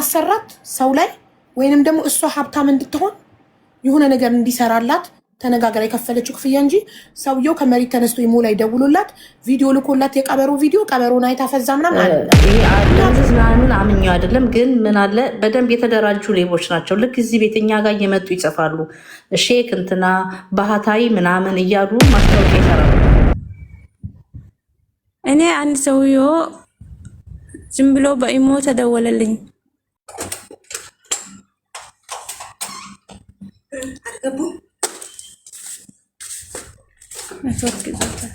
ማሰራት ሰው ላይ ወይንም ደግሞ እሷ ሀብታም እንድትሆን የሆነ ነገር እንዲሰራላት ተነጋግራ የከፈለችው ክፍያ እንጂ ሰውየው ከመሬት ተነስቶ ኢሞ ላይ ደውሎላት ቪዲዮ ልኮላት የቀበሮ ቪዲዮ ቀበሮን አይታ ፈዛ ምናምን አለ። ምናምን አምኛው አይደለም ግን ምን አለ በደንብ የተደራጁ ሌቦች ናቸው። ልክ እዚህ ቤት እኛ ጋር እየመጡ ይጽፋሉ ሼክ እንትና ባህታዊ ምናምን እያሉ ማስታወቂያ ይሰራሉ። እኔ አንድ ሰውዬው ዝም ብሎ በኢሞ ተደወለልኝ። ኔትወርክ ይዘጋል።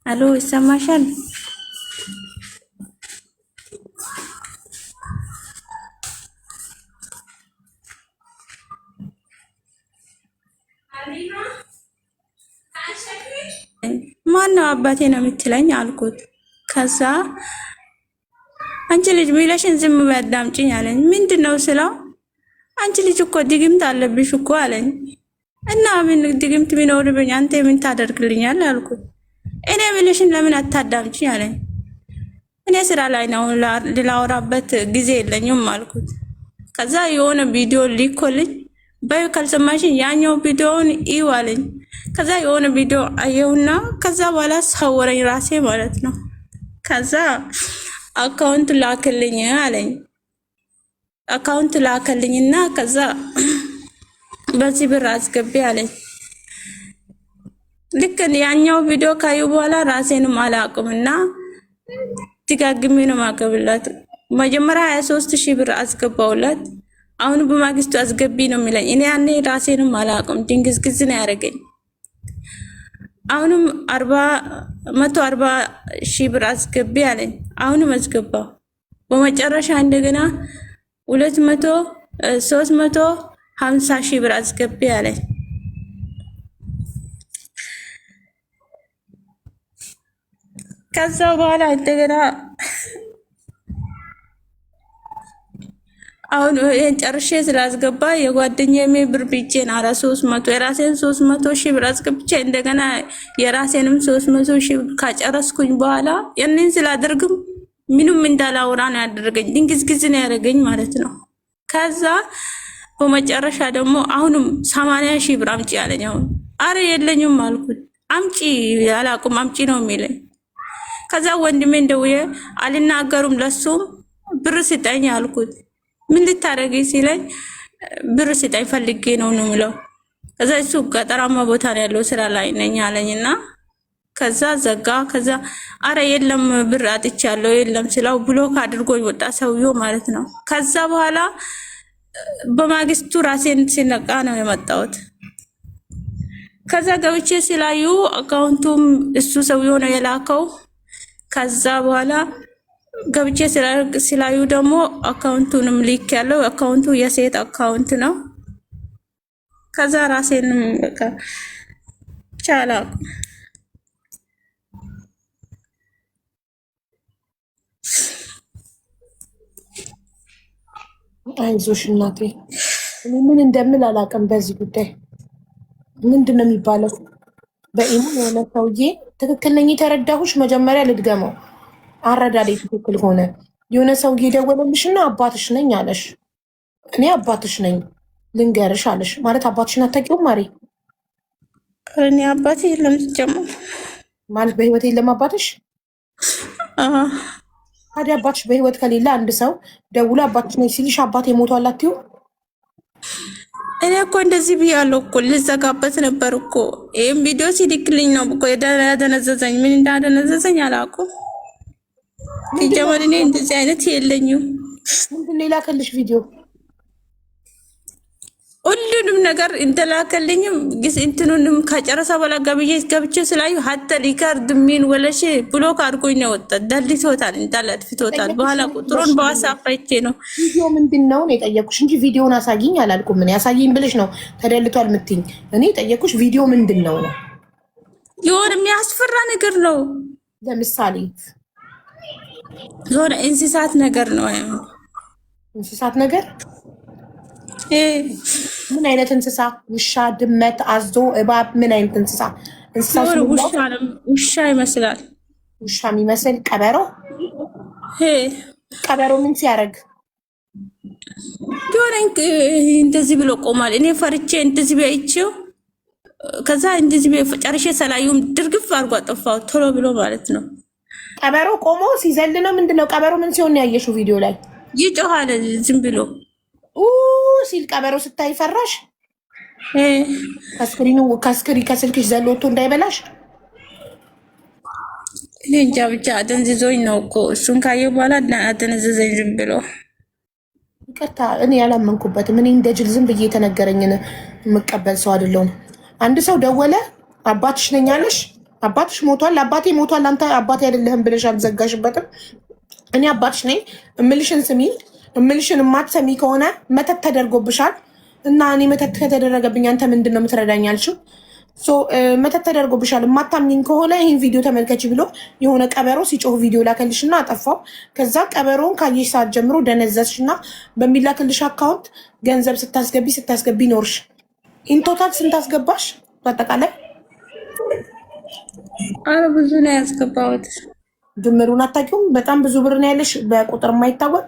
አሎ ይሰማሻል? ማነው አባቴ ነው የምትለኝ አልኩት። ከዛ አንቺ ልጅ ሚለሽን ዝም በይ አዳምጪኝ አለኝ። ምንድነው ስለው አንቺ ልጅ እኮ ድግምት አለብሽ እኮ አለኝ። እና ምን ድግምት ቢኖርብኝ አንተ ምን ታደርግልኛል አልኩት። እኔ ሚለሽን ለምን አታዳምጪኝ አለኝ። እኔ ስራ ላይ ነው ላወራበት ጊዜ የለኝም አልኩት። ከዛ የሆነ ቪዲዮ ሊኮልኝ በይ ካልሰማሽኝ ያኛው ቪዲዮውን እዩ አለኝ። ከዛ የሆነ ቪዲዮ አየውና ከዛ በኋላ ሳወረኝ ራሴ ማለት ነው። ከዛ አካውንት ላክልኝ አለኝ። አካውንት ላክልኝና ከዛ በዚህ ብር አስገቢ አለኝ። ልክ ያኛው ቪዲዮ ካዩ በኋላ ራሴንም አላውቅምና ድጋግሜ ነው ማቀብላት። መጀመሪያ 23,000 ብር አስገባውላት። አሁን በማግስቱ አስገቢ ነው የሚለኝ። እኔ ያኔ ራሴንም አላውቅም ድንግዝግዝ ነው ያደረገኝ። አሁንም 140,000 ብር አስገቢ አለኝ። አሁንም አስገባው። በመጨረሻ እንደገና 350,000 ብር አስገቢ አለኝ። ከዛ በኋላ እንደገና አሁን ጨርሼ ስላስገባ የጓደኛዬ ብር ብቻዬን 300 የራሴን 300,000 ብር አስገብቼ እንደገና የራሴንም 300,000 ብር ካጨረስኩኝ በኋላ ያንን ስላደርግም ምንም እንዳላወራ ነው ያደረገኝ። ድንግዝግዝ ነው ያደረገኝ ማለት ነው። ከዛ በመጨረሻ ደግሞ አሁንም 80,000 ብር አምጪ አለኝ። አሁን አረ የለኝም አልኩት። አምጪ አላውቅም አምጪ ነው የሚለኝ። ከዛ ወንድሜ እንደውዬ አልናገሩም ለሱም ብር ስጠኝ አልኩት። ምን ልታረጊ ሲለኝ ብር ስጠኝ ፈልጌ ነው የሚለው። ከዛ እሱ ገጠራማ ቦታ ነው ያለው ስራ ላይ ነኝ አለኝና ከዛ ዘጋ። ከዛ አረ የለም ብር አጥቻለሁ የለም ስለው ብሎክ አድርጎኝ ወጣ ሰውዬው ማለት ነው። ከዛ በኋላ በማግስቱ ራሴን ሲነቃ ነው የመጣሁት። ከዛ ገብቼ ስላዩ አካውንቱም እሱ ሰውዬው ነው የላከው። ከዛ በኋላ ገብቼ ስላዩ ደግሞ አካውንቱንም ሊክ ያለው አካውንቱ የሴት አካውንት ነው። ከዛ ራሴንም በቃ ቻላ አይዞሽ እናቴ። ምን እንደምል አላውቅም በዚህ ጉዳይ። ምንድን ነው የሚባለው? በኢሞ የሆነ ሰውዬ ትክክል ነኝ የተረዳሁሽ። መጀመሪያ ልድገመው አረዳዴ ትክክል ሆነ። የሆነ ሰውዬ ደወለልሽና አባትሽ ነኝ አለሽ። እኔ አባትሽ ነኝ ልንገርሽ አለሽ። ማለት አባትሽን አታውቂውም ማሪ? እኔ አባቴ የለም ጀመር ማለት በህይወት የለም አባትሽ? ታዲያ አባትሽ በህይወት ከሌለ አንድ ሰው ደውሎ አባትሽ ነኝ ሲልሽ አባቴ ሞቷል አትይው? እኔ እኮ እንደዚህ ብያለሁ እኮ ልዘጋበት ነበር እኮ። ይሄን ቪዲዮ ሲልክልኝ ነው እኮ ያደነዘዘኝ። ምን እንዳደነዘዘኝ አላውቅም። ሲጀመር እኔ እንደዚህ አይነት የለኝም። ምንድን ነው የላከልሽ ቪዲዮ? ሁሉንም ነገር እንደላከልኝም እንትኑንም ከጨረሰ በኋላ ገብቼ ስላዩ ሀተ ሊካርድ ምን ወለሽ ብሎክ አድርጎኝ ነው ወጣ። ደልቶታል እንዳለ አጥፍቶታል። በኋላ ቁጥሩን በዋትስአፕ አይቼ ነው ቪዲዮ ምንድን ነው የጠየኩሽ እንጂ ቪዲዮውን አሳይኝ አላልኩም። ምን ያሳየኝ ብለሽ ነው ተደልቷል የምትይኝ? እኔ የጠየኩሽ ቪዲዮ ምንድን ነው ነው። የሆነ የሚያስፈራ ነገር ነው። ለምሳሌ የሆነ እንስሳት ነገር ነው። እንስሳት ነገር ምን አይነት እንስሳ? ውሻ፣ ድመት፣ አዞ፣ እባብ? ምን አይነት እንስሳ? ውሻ ይመስላል። ውሻ የሚመስል ቀበሮ? ቀበሮ ምን ሲያደርግ? የሆነ እንደዚህ ብሎ ቆሟል። እኔ ፈርቼ እንደዚህ በይቼው ከዛ እንደዚህ ጨርሼ ሰላዩም ድርግፍ አድርጎ አጠፋው ቶሎ ብሎ ማለት ነው። ቀበሮ ቆሞ ሲዘል ነው ምንድነው? ቀበሮ ምን ሲሆን ነው ያየሽው ቪዲዮ ላይ? ይጮሃል ዝም ብሎ ሲል ቀበሮ ስታይ ፈራሽ? ከስልክሽ ዘሎ ወጥቶ እንዳይበላሽ? እኔ እንጃ ብቻ አደንዝዞኝ ነው እኮ እሱን ካየሁ በኋላ አደነዘዘኝ ዝም ብሎ። ይቅርታ እኔ ያላመንኩበትም። እኔ እንደ ጅል ዝም ብዬ የተነገረኝን የምቀበል ሰው አይደለሁም። አንድ ሰው ደወለ፣ አባትሽ ነኝ አለሽ፣ አባትሽ ሞቷል፣ አባቴ ሞቷል፣ አንተ አባቴ አይደለህም ብለሽ አልዘጋሽበትም። እኔ አባትሽ ነኝ እምልሽን ስሚ። እምልሽን የማትሰሚ ከሆነ መተት ተደርጎብሻል እና እኔ መተት ከተደረገብኝ አንተ ምንድን ነው የምትረዳኝ አልሽው። መተት ተደርጎብሻል የማታምኝኝ ከሆነ ይህን ቪዲዮ ተመልከች ብሎ የሆነ ቀበሮ ሲጮህ ቪዲዮ ላከልሽና አጠፋው። ከዛ ቀበሮን ካየሽ ሰዓት ጀምሮ ደነዘዝሽና በሚላክልሽ አካውንት ገንዘብ ስታስገቢ ኖርሽ። ኢንቶታል ስንት አስገባሽ በአጠቃላይ? አረ ብዙ ነው ያስገባሁት። ድምሩን አታውቂውም? በጣም ብዙ ብር ነው ያለሽ በቁጥር የማይታወቅ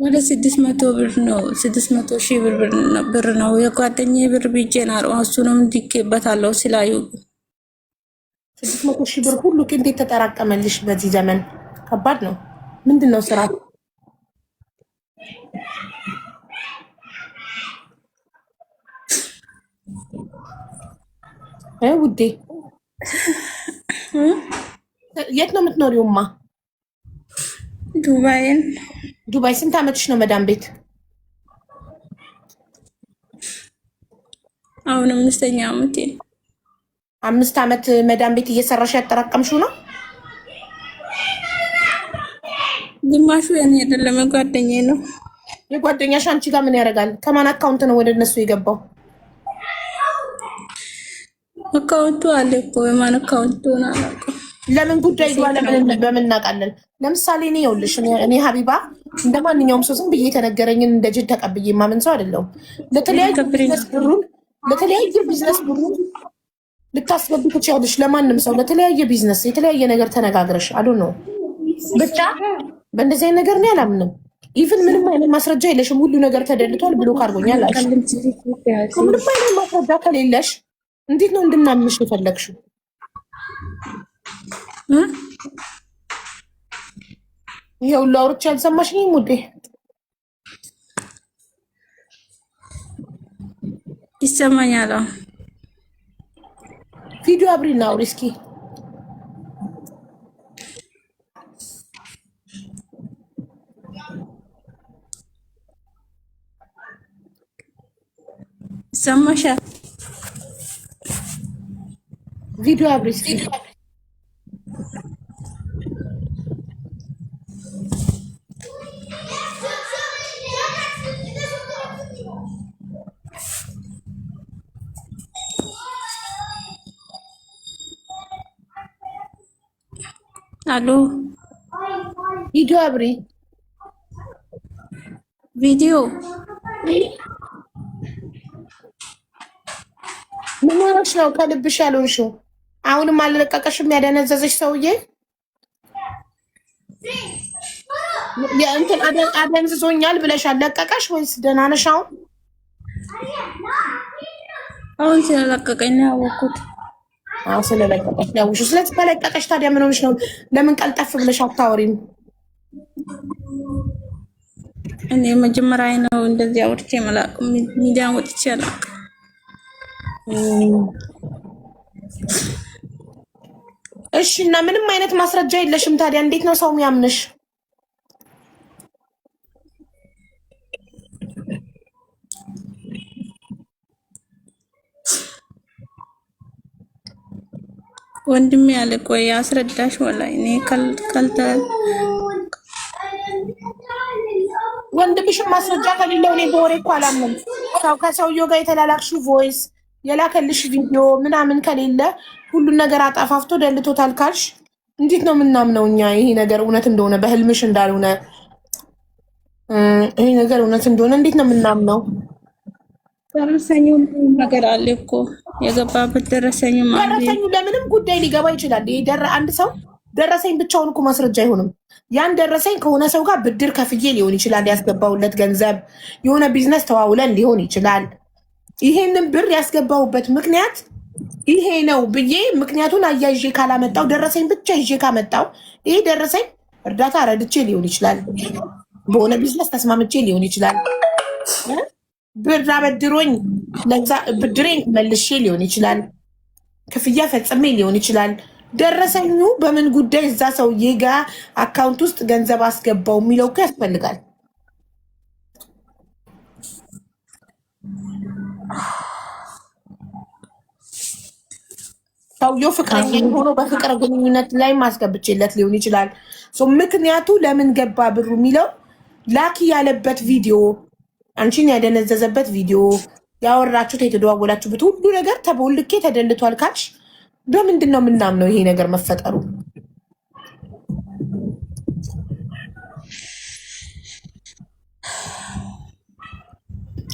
ወደ 600 ብር ነው። 600 ሺህ ብር ነው የጓደኛዬ ብር ቢጄን እሱንም እንዲኬበታለሁ ስላዩ 600 ሺህ ብር ሁሉ እንዴት ተጠራቀመልሽ? በዚህ ዘመን ከባድ ነው። ምንድን ነው ስራ? ውዴ የት ነው የምትኖሪውማ? ዱባይን። ዱባይ ስንት ዓመትሽ ነው መዳም ቤት? አሁን 5ኛ ዓመቴ። 5 ዓመት መዳም ቤት እየሰራሽ ያጠራቀምሽው ነው? ግማሹ የኔ አይደለም የጓደኛዬ ነው። የጓደኛሽ አንቺ ጋር ምን ያደርጋል? ከማን አካውንት ነው ወደ እነሱ የገባው? አካውንቱ አለ እኮ የማን አካውንት ሆነ አላውቅም። ለምን ጉዳይ ይዋለ በምን እናውቃለን? ለምሳሌ እኔ ይኸውልሽ እኔ ሀቢባ እንደ ማንኛውም ሰው ዝም ብዬ የተነገረኝን እንደ ጅል ተቀብዬ ማምን ሰው አይደለሁም። ለተለያየ ቢዝነስ ብሩን ልታስገቢ ትችያለሽ። ለማንም ሰው ለተለያየ ቢዝነስ የተለያየ ነገር ተነጋግረሽ አሉ ነው። ብቻ በእንደዚህ አይነት ነገር እኔ አላምንም። ኢቭን ምንም አይነት ማስረጃ የለሽም ሁሉ ነገር ተደልቷል ብሎ ካርጎኛል አልሽ። ምንም አይነት ማስረጃ ከሌለሽ እንዴት ነው እንድናምንሽ የፈለግሽው? ይሄ ሁሉ አውርቼ አልሰማሽኝም ውዴ? ይሰማኛል። ቪዲዮ አብሪና አውሪ እስኪ። ይሰማሻል? ቪዲዮ አብሪ እስኪ። አሎ ቪዲዮ አብሪ። ቪዲዮ ምን ሆነሽ ነው ከልብሽ ያልሆንሽው? አሁንም አልለቀቀሽም ያደነዘዘሽ ሰውዬ? የእንትን አደንዝዞኛል ብለሽ አለቀቀሽ ወይስ ደህና ነሽ አሁን? አሁን ስለለቀቀኝ ነው ያወቅሁት። ስለለቀቀሽ ያውሽ። ስለዚህ ከለቀቀሽ ታዲያ ምን ሆነሽ ነው? ለምን ቀልጠፍ ብለሽ አታወሪም? እኔ መጀመሪያ ነው እንደዚህ አውርቼ መላቅ ሚዲያ ወጥቼ አላውቅም። እሺ እና ምንም አይነት ማስረጃ የለሽም ታዲያ እንዴት ነው ሰው የሚያምንሽ? ወንድሜ ያለ ቆይ አስረዳሽ። ወላሂ እኔ ካልተ ወንድምሽም ማስረጃ ከሌለው እኔ በወሬ እኮ አላምንም። ከሰውየው ጋር የተላላክሽው ቮይስ የላከልሽ ቪዲዮ ምናምን ከሌለ ሁሉን ነገር አጠፋፍቶ ደልቶታል ካልሽ እንዴት ነው የምናምነው እኛ ይሄ ነገር እውነት እንደሆነ በህልምሽ እንዳልሆነ? ይሄ ነገር እውነት እንደሆነ እንዴት ነው የምናምነው? ደረሰኙ ነገር አለ እኮ የገባበት ደረሰኙ ማለት ደረሰኙ ለምንም ጉዳይ ሊገባ ይችላል። ይሄ አንድ ሰው ደረሰኝ ብቻውን እኮ ማስረጃ አይሆንም። ያን ደረሰኝ ከሆነ ሰው ጋር ብድር ከፍዬ ሊሆን ይችላል ያስገባውለት ገንዘብ፣ የሆነ ቢዝነስ ተዋውለን ሊሆን ይችላል። ይሄንን ብር ያስገባውበት ምክንያት ይሄ ነው ብዬ ምክንያቱን አያይዤ ካላመጣው ደረሰኝ ብቻ ይዤ ካመጣው ይሄ ደረሰኝ እርዳታ ረድቼ ሊሆን ይችላል፣ በሆነ ቢዝነስ ተስማምቼ ሊሆን ይችላል፣ ብር አበድሮኝ ለዛ ብድሬን መልሼ ሊሆን ይችላል፣ ክፍያ ፈጽሜ ሊሆን ይችላል። ደረሰኙ በምን ጉዳይ እዛ ሰውዬ ጋር አካውንት ውስጥ ገንዘብ አስገባው የሚለው እኮ ያስፈልጋል። ሰውየው ፍቅረኛ ሆኖ በፍቅር ግንኙነት ላይ ማስገብቼለት ሊሆን ይችላል። ምክንያቱ ለምን ገባ ብሩ የሚለው ላኪ ያለበት ቪዲዮ፣ አንቺን ያደነዘዘበት ቪዲዮ፣ ያወራችሁት የተደዋወላችሁበት ሁሉ ነገር ተቦልኬ ተደልቷል ካልሽ በምንድን ነው የምናምነው ይሄ ነገር መፈጠሩ?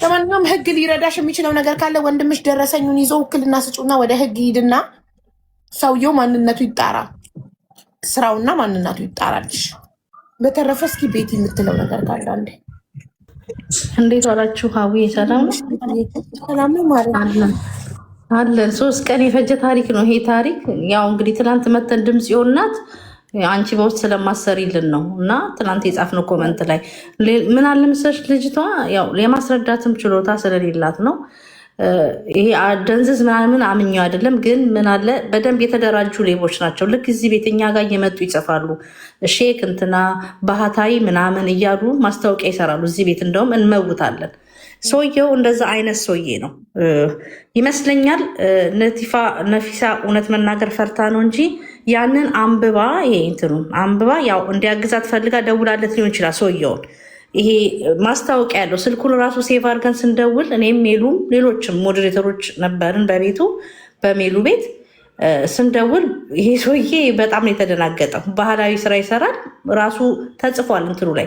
ለማንኛውም ህግ ሊረዳሽ የሚችለው ነገር ካለ ወንድምሽ ደረሰኙን ይዞ ውክልና ስጩና ወደ ህግ ሂድና ሰውየው ማንነቱ ይጣራ፣ ስራውና ማንነቱ ይጣራልሽ። በተረፈ እስኪ ቤት የምትለው ነገር ካለ አንዴ። እንዴት ዋላችሁ? ሀዊ ሰላም ነው? ሰላም ነው ማለት አለን። 3 ቀን የፈጀ ታሪክ ነው ይሄ ታሪክ። ያው እንግዲህ ትናንት መተን ድምፅ የሆናት አንቺ በውስጥ ስለማሰሪልን ነው እና ትናንት የጻፍነው ኮመንት ላይ ምን አለ መሰለሽ ልጅቷ ያው የማስረዳትም ችሎታ ስለሌላት ነው። ይሄ ደንዝዝ ምናምን አምኛው አይደለም፣ ግን ምን አለ በደንብ የተደራጁ ሌቦች ናቸው። ልክ እዚህ ቤት እኛ ጋር እየመጡ ይጽፋሉ፣ ሼክ እንትና ባህታዊ ምናምን እያሉ ማስታወቂያ ይሰራሉ። እዚህ ቤት እንደውም እንመውታለን። ሰውየው እንደዛ አይነት ሰውዬ ነው ይመስለኛል። ነፊሳ እውነት መናገር ፈርታ ነው እንጂ ያንን አንብባ ይሄ እንትኑ አንብባ ያው እንዲያግዛት ፈልጋ ደውላለት ሊሆን ይችላል ሰውየውን። ይሄ ማስታወቂያ ያለው ስልኩን ራሱ ሴቭ አድርገን ስንደውል እኔም ሜሉም ሌሎችም ሞዴሬተሮች ነበርን በቤቱ በሜሉ ቤት ስንደውል ይሄ ሰውዬ በጣም ነው የተደናገጠው። ባህላዊ ስራ ይሰራል ራሱ ተጽፏል እንትኑ ላይ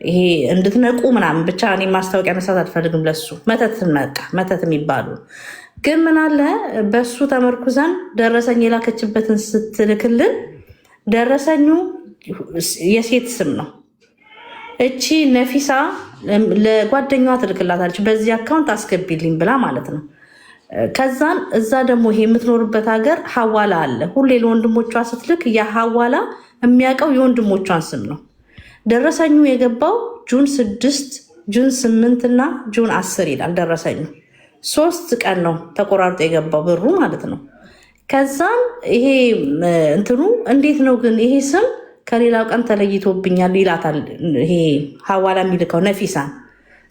ይሄ እንድትነቁ ምናምን። ብቻ እኔ ማስታወቂያ መስራት አልፈልግም ለሱ መተት የሚባሉ ግን ምን አለ በሱ ተመርኩዘን ደረሰኝ የላከችበትን ስትልክልን ደረሰኙ የሴት ስም ነው። እቺ ነፊሳ ለጓደኛዋ ትልክላታለች፣ በዚህ አካውንት አስገቢልኝ ብላ ማለት ነው። ከዛን እዛ ደግሞ ይሄ የምትኖርበት ሀገር ሀዋላ አለ። ሁሌ ለወንድሞቿ ስትልክ ያ ሀዋላ የሚያውቀው የወንድሞቿን ስም ነው። ደረሰኙ የገባው ጁን 6 ጁን 8 እና ጁን 10 ይላል ደረሰኙ። 3 ቀን ነው ተቆራርጦ የገባው ብሩ ማለት ነው። ከዛን ይሄ እንትኑ እንዴት ነው ግን ይሄ ስም ከሌላው ቀን ተለይቶብኛል ይላታል ይሄ ሀዋላ የሚልከው ነፊሳን።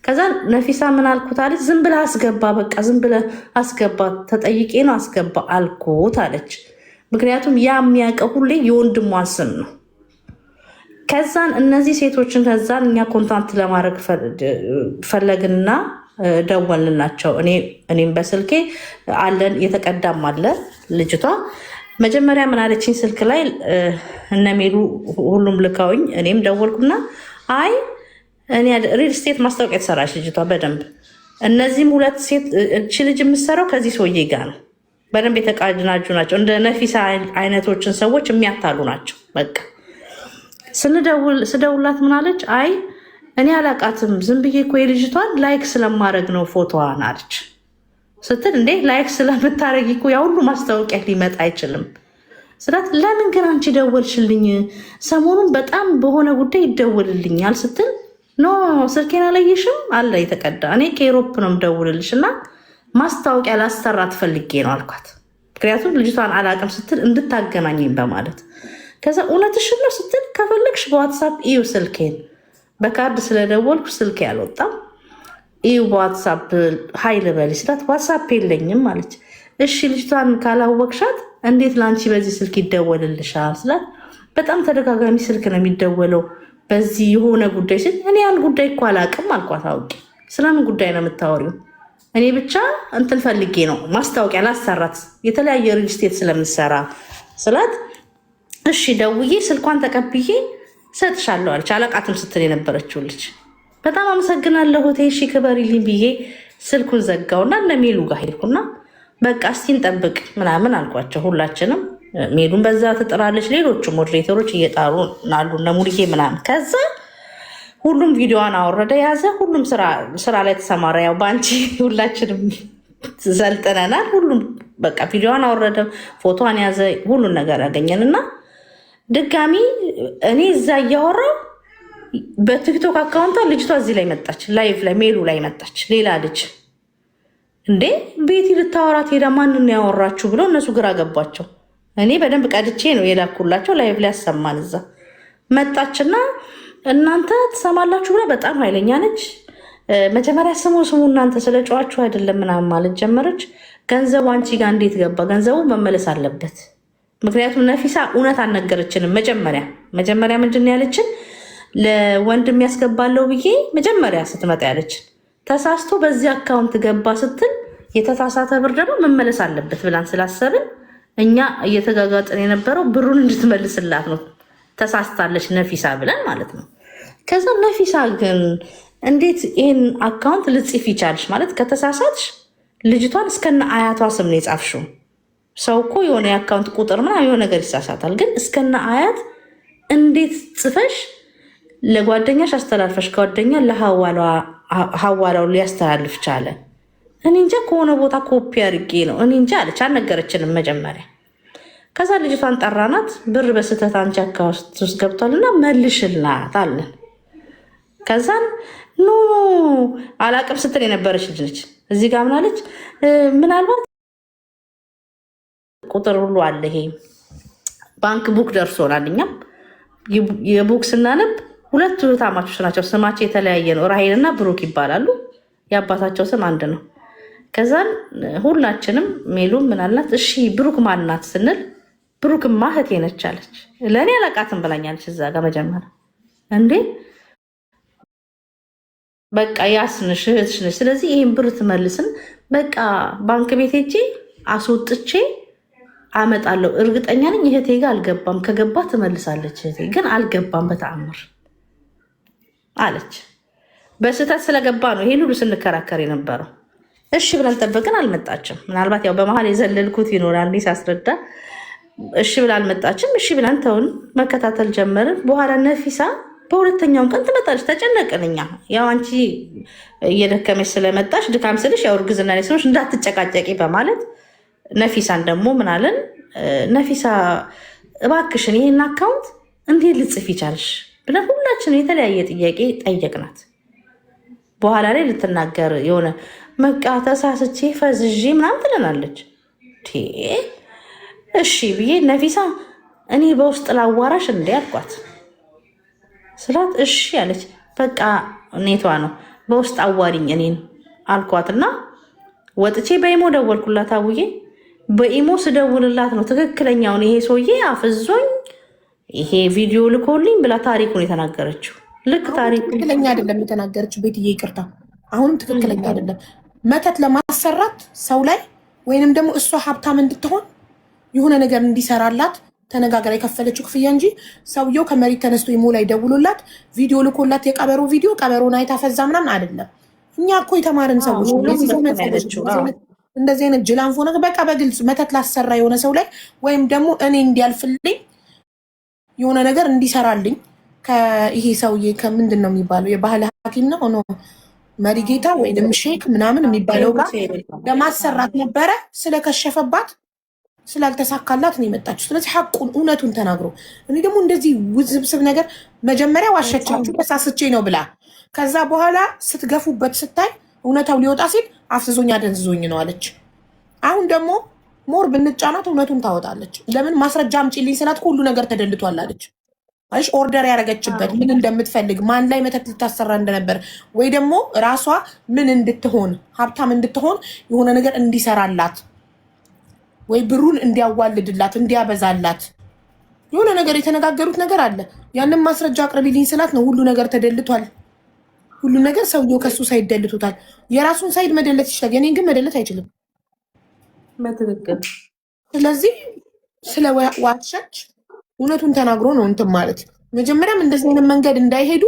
ከዛ ነፊሳ ምን አልኩት አለች፣ ዝም ብለህ አስገባ፣ በቃ ዝም ብለህ አስገባ፣ ተጠይቄ ነው አስገባ አልኩት አለች። ምክንያቱም ያ የሚያውቀው ሁሌ የወንድሟን ስም ነው። ከዛን እነዚህ ሴቶችን ከዛን እኛ ኮንታክት ለማድረግ ፈለግንና ደወልንላቸው። እኔም በስልኬ አለን የተቀዳም አለ ልጅቷ መጀመሪያ ምን አለችኝ ስልክ ላይ እነሜሉ ሁሉም ልካውኝ እኔም ደወልኩና አይ እኔ ሪል ስቴት ማስታወቂያ የተሰራች ልጅቷ በደንብ እነዚህም 2 ሴት እቺ ልጅ የምትሰራው ከዚህ ሰውዬ ጋር ነው። በደንብ የተቃጅናጁ ናቸው። እንደ ነፊሳ አይነቶችን ሰዎች የሚያታሉ ናቸው። በቃ ስደውላት ምን አለች፣ አይ እኔ አላቃትም ዝም ብዬ እኮ የልጅቷን ላይክ ስለማድረግ ነው ፎቶዋን አለች። ስትል እንዴ ላይክ ስለምታረጊ እኮ ያ ሁሉ ማስታወቂያ ሊመጣ አይችልም ስላት፣ ለምን ግን አንቺ ደወልሽልኝ? ሰሞኑን በጣም በሆነ ጉዳይ ይደወልልኛል ስትል፣ ኖ ስልኬን አለየሽም አለ የተቀዳ። እኔ ከኤሮፕ ነው የምደውልልሽ እና ማስታወቂያ ላሰራት ፈልጌ ነው አልኳት። ምክንያቱም ልጅቷን አላቅም ስትል እንድታገናኘኝ በማለት ከዛ እውነትሽን ነው ስትል፣ ከፈለግሽ በዋትሳፕ እዩ ስልኬን፣ በካርድ ስለደወልኩ ስልኬ አልወጣም እዩ በዋትሳፕ ሀይል በል ስላት፣ ዋትሳፕ የለኝም አለች። እሺ ልጅቷን ካላወቅሻት እንዴት ለአንቺ በዚህ ስልክ ይደወልልሻል ስላት፣ በጣም ተደጋጋሚ ስልክ ነው የሚደወለው በዚህ የሆነ ጉዳይ ስል፣ እኔ ያን ጉዳይ እኮ አላቅም አልኳት። አውቂ ስለምን ጉዳይ ነው የምታወሪው? እኔ ብቻ እንትን ፈልጌ ነው ማስታወቂያ ላሰራት የተለያየ ሪል ስቴት ስለምሰራ ስላት፣ እሺ ደውዬ ስልኳን ተቀብዬ ሰጥሻለሁ አለች። አላቃትም ስትል የነበረችው ልጅ በጣም አመሰግናለሁ እህቴ፣ እሺ ክበሪልኝ ብዬ ስልኩን ዘጋውና እነ ሜሉ ጋር ሄድኩና በቃ እስቲ እንጠብቅ ምናምን አልኳቸው። ሁላችንም ሜሉን በዛ ትጥራለች፣ ሌሎቹ ሞዴሬተሮች እየጣሩ ናሉ እነ ሙሉዬ ምናምን። ከዛ ሁሉም ቪዲዮዋን አወረደ ያዘ። ሁሉም ስራ ላይ ተሰማራ። ያው በአንቺ ሁላችንም ዘልጥነናል። ሁሉም በቃ ቪዲዮዋን አወረደ፣ ፎቶዋን ያዘ፣ ሁሉን ነገር ያገኘንና ድጋሚ እኔ እዛ እያወራው በቲክቶክ አካውንቷ ልጅቷ እዚህ ላይ መጣች፣ ላይቭ ላይ ሜሉ ላይ መጣች። ሌላ ልጅ እንዴ ቤቲ ልታወራት ሄዳ ማንን ያወራችሁ ብለው እነሱ ግራ ገባቸው። እኔ በደንብ ቀድቼ ነው የላኩላቸው። ላይቭ ላይ ያሰማን እዛ መጣችና እናንተ ትሰማላችሁ ብላ በጣም ኃይለኛ ነች። መጀመሪያ ስሙ እናንተ ስለ ጨዋችሁ አይደለም ምናምን ማለት ጀመረች። ገንዘቡ አንቺ ጋር እንዴት ገባ? ገንዘቡ መመለስ አለበት። ምክንያቱም ነፊሳ እውነት አልነገረችንም። መጀመሪያ ምንድን ያለችን ለወንድም ያስገባለው ብዬ መጀመሪያ ስትመጣ ያለችን ተሳስቶ በዚህ አካውንት ገባ ስትል የተሳሳተ ብር ደግሞ መመለስ አለበት ብላን ስላሰብን እኛ እየተጋጋጥን የነበረው ብሩን እንድትመልስላት ነው። ተሳስታለች ነፊሳ ብለን ማለት ነው። ከዛ ነፊሳ ግን እንዴት ይህን አካውንት ልጽፍ ይቻልሽ? ማለት ከተሳሳትሽ ልጅቷን እስከነ አያቷ ስም ነው የጻፍሽው። ሰው እኮ የሆነ የአካውንት ቁጥር ምናምን የሆነ ነገር ይሳሳታል። ግን እስከነ አያት እንዴት ጽፈሽ ለጓደኛሽ አስተላልፈሽ ጓደኛ ለሀዋላው ሊያስተላልፍ ቻለ? እኔ እንጃ ከሆነ ቦታ ኮፒ አድርጌ ነው እኔ እንጃ አለች። አልነገረችንም መጀመሪያ። ከዛ ልጅቷን ጠራናት። ብር በስህተት አንቺ አካውንት ውስጥ ገብቷልና መልሽላት አለን። ከዛን ኖ አላቅም ስትል የነበረች ልጅ ነች። እዚህ ጋር ምናለች? ምናልባት ቁጥር ሁሉ አለ፣ ይሄ ባንክ ቡክ ደርሶናል። እኛም የቡክ ስናነብ ሁለቱ ታማቾች ናቸው። ስማቸው የተለያየ ነው። ራሄል እና ብሩክ ይባላሉ። የአባታቸው ስም አንድ ነው። ከዛን ሁላችንም ሜሉ ምናልናት እሺ ብሩክ ማናት ስንል ብሩክማ እህቴ ነች አለች። ለእኔ አላቃትም ብላኛለች። እዛ ጋር መጀመሪያ እንዴ በቃ ያስንሽ እህትሽ ነች። ስለዚህ ይህን ብር ትመልስን በቃ ባንክ ቤት ሄጄ አስወጥቼ አመጣለሁ። እርግጠኛ ነኝ እህቴ ጋር አልገባም። ከገባ ትመልሳለች። እህቴ ግን አልገባም በተአምር አለች። በስህተት ስለገባ ነው ይሄን ሁሉ ስንከራከር የነበረው። እሺ ብለን ጠበቅን። አልመጣችም። ምናልባት ያው በመሀል የዘለልኩት ይኖራል ሳስረዳ። እሺ ብላ አልመጣችም። እሺ ብለን ተውን፣ መከታተል ጀመርን። በኋላ ነፊሳ በሁለተኛውም ቀን ትመጣለች። ተጨነቅን እኛ። ያው አንቺ እየደከመች ስለመጣች ድካም ስልሽ ያው እርግዝና ላይ ስለሆንሽ እንዳትጨቃጨቂ በማለት ነፊሳን ደግሞ ምናለን፣ ነፊሳ እባክሽን ይህን አካውንት እንዴት ልጽፍ ይቻልሽ ብለን ሁላችን የተለያየ ጥያቄ ጠየቅናት። በኋላ ላይ ልትናገር የሆነ መቃ ተሳስቼ ፈዝዤ ምናምን ትለናለች። እሺ ብዬ ነፊሳ እኔ በውስጥ ላዋራሽ እንዴ አልኳት ስላት እሺ አለች። በቃ ኔቷ ነው በውስጥ አዋሪኝ እኔን አልኳትና ወጥቼ በኢሞ ደወልኩላት። አውዬ በኢሞ ስደውልላት ነው ትክክለኛውን ይሄ ሰውዬ አፍዞኝ ይሄ ቪዲዮ ልኮልኝ ብላ ታሪኩን የተናገረችው። ልክ ታሪኩ ትክክለኛ አይደለም የተናገረችው። ቤትዬ ይቅርታ፣ አሁንም ትክክለኛ አይደለም። መተት ለማሰራት ሰው ላይ ወይንም ደግሞ እሷ ሀብታም እንድትሆን የሆነ ነገር እንዲሰራላት ተነጋገር የከፈለችው ክፍያ እንጂ ሰውየው ከመሬት ተነስቶ ኢሞ ላይ ደውሎላት ቪዲዮ ልኮላት የቀበሮ ቪዲዮ ቀበሮን አይታ ፈዛ ምናምን አይደለም። እኛ እኮ የተማርን ሰዎች እንደዚህ አይነት ጅላንፎ ነገር በቃ በግልጽ መተት ላሰራ የሆነ ሰው ላይ ወይም ደግሞ እኔ እንዲያልፍልኝ የሆነ ነገር እንዲሰራልኝ ይሄ ሰውዬ ከምንድን ነው የሚባለው የባህል ሐኪም ነው ሆኖ መሪጌታ ወይም ሼክ ምናምን የሚባለው ጋር ለማሰራት ነበረ። ስለከሸፈባት ስላልተሳካላት ነው የመጣችው። ስለዚህ ሐቁን እውነቱን ተናግሮ እኔ ደግሞ እንደዚህ ውዝብስብ ነገር መጀመሪያ ዋሸቻችሁ ተሳስቼ ነው ብላ ከዛ በኋላ ስትገፉበት ስታይ እውነታው ሊወጣ ሲል አፍዝዞኝ አደንዝዞኝ ነው አለች። አሁን ደግሞ ሞር ብንጫናት እውነቱን ታወጣለች። ለምን ማስረጃ አምጪልኝ ስላት ሁሉ ነገር ተደልቷል አለች። አይሽ ኦርደር ያደረገችበት ምን እንደምትፈልግ ማን ላይ መተት ልታሰራ እንደነበር ወይ ደግሞ ራሷ ምን እንድትሆን ሀብታም እንድትሆን የሆነ ነገር እንዲሰራላት ወይ ብሩን እንዲያዋልድላት እንዲያበዛላት የሆነ ነገር የተነጋገሩት ነገር አለ። ያንን ማስረጃ አቅርቢልኝ ስላት ነው ሁሉ ነገር ተደልቷል። ሁሉ ነገር ሰውየው ከሱ ሳይድ ደልቶታል። የራሱን ሳይድ መደለት ይችላል፣ የኔን ግን መደለት አይችልም። በትክክል ስለዚህ ስለ ዋሸች እውነቱን ተናግሮ ነው እንትን ማለት። መጀመሪያም እንደዚህ አይነት መንገድ እንዳይሄዱ